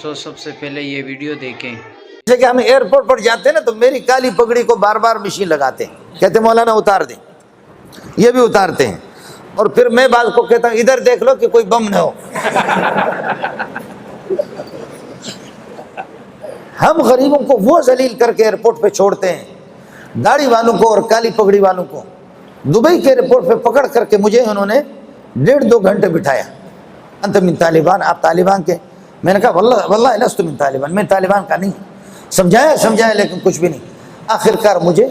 دوستو سب سے پہلے یہ ویڈیو دیکھیں۔ جیسے کہ ہم ایئرپورٹ پر جاتے ہیں نا تو میری کالی پگڑی کو بار بار مشین لگاتے ہیں، کہتے ہیں مولانا اتار دیں، یہ بھی اتارتے ہیں، اور پھر میں بعض کو کہتا ہوں ادھر دیکھ لو کہ کوئی بم نہ ہو۔ ہم غریبوں کو وہ ذلیل کر کے ایئرپورٹ پہ چھوڑتے ہیں، داڑھی والوں کو اور کالی پگڑی والوں کو۔ دبئی کے ایئرپورٹ پہ پکڑ کر کے مجھے انہوں نے 1.5-2 گھنٹے بٹھایا، انت من طالبان، آپ طالبان کے؟ میں نے کہا واللہ لست من طالبان، میں طالبان کا نہیں۔ سمجھایا لیکن کچھ بھی نہیں۔ آخر کار مجھے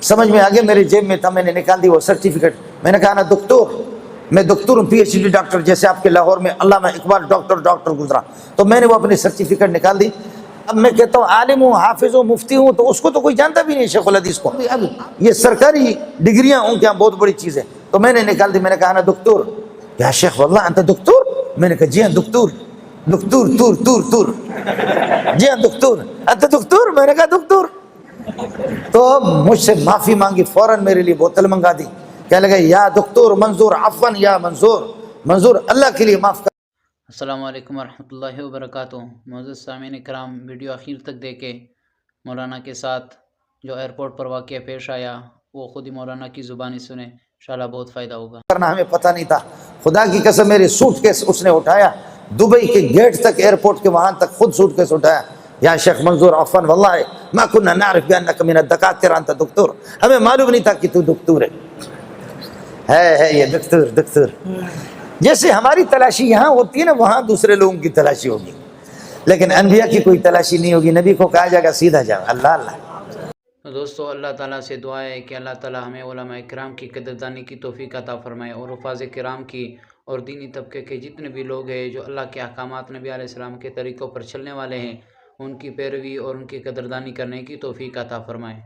سمجھ میں آگے، میرے جیب میں تھا، میں نے نکال دی وہ سرٹیفکیٹ۔ میں نے کہا نا دکتور، میں دکتور ہوں، PhD ڈاکٹر، جیسے آپ کے لاہور میں علامہ اقبال ڈاکٹر گزرا، تو میں نے وہ اپنی سرٹیفکیٹ نکال دی۔ اب میں کہتا ہوں عالم ہوں، حافظ ہوں، مفتی ہوں، تو اس کو تو کوئی جانتا بھی نہیں شیخ الحدیث کو۔ اب یہ سرکاری ڈگریاں ہوں کیا بہت بڑی چیز ہے، تو میں نے نکال دی۔ میں نے کہا نا دکتور، یا شیخ واللہ انت دکتور؟ میں نے کہا جی ہاں دکتور، تور جی ہاں دکتور، انت دکتور؟ میں نے کہا دکتور۔ تو مجھ سے معافی مانگی، فوراً میرے لیے بوتل منگا دی، کہنے لگے یا دکتور منظور، عفواً یا منظور اللہ کے لیے معاف کر۔ السلام علیکم ورحمۃ اللہ وبرکاتہ۔ معزز سامعین کرام، ویڈیو اخیر تک دیکھیں۔ مولانا کے ساتھ جو ایئرپورٹ پر واقعہ پیش آیا وہ خود ہی مولانا کی زبانی سنیں، انشاءاللہ بہت فائدہ ہوگا۔ کرنا ہمیں پتہ نہیں تھا، خدا کی قسم میری سوٹ کیس اس نے اٹھایا، دبئی کے گیٹ تک، ایئرپورٹ کے وہاں تک خود سوٹ کیس اٹھایا۔ یا شیخ منظور عفواً واللہ ما كنا نعرف بأنك من الدكاترة، انت دکتور، ہمیں معلوم نہیں تھا کہ تو دکتور ہے یہ دکتور۔ جیسے ہماری تلاشی یہاں ہوتی ہے نا، وہاں دوسرے لوگوں کی تلاشی ہوگی، لیکن انبیاء کی کوئی تلاشی نہیں ہوگی۔ نبی کو کہا جائے گا سیدھا جاؤ، اللہ۔ تو دوستو اللہ تعالیٰ سے دعا ہے کہ اللہ تعالیٰ ہمیں علماء کرام کی قدردانی کی توفیق عطا فرمائے، اور حفاظ کرام کی اور دینی طبقے کے جتنے بھی لوگ ہیں جو اللہ کے احکامات نبی علیہ السلام کے طریقوں پر چلنے والے ہیں، ان کی پیروی اور ان کی قدردانی کرنے کی توفیق عطا فرمائے۔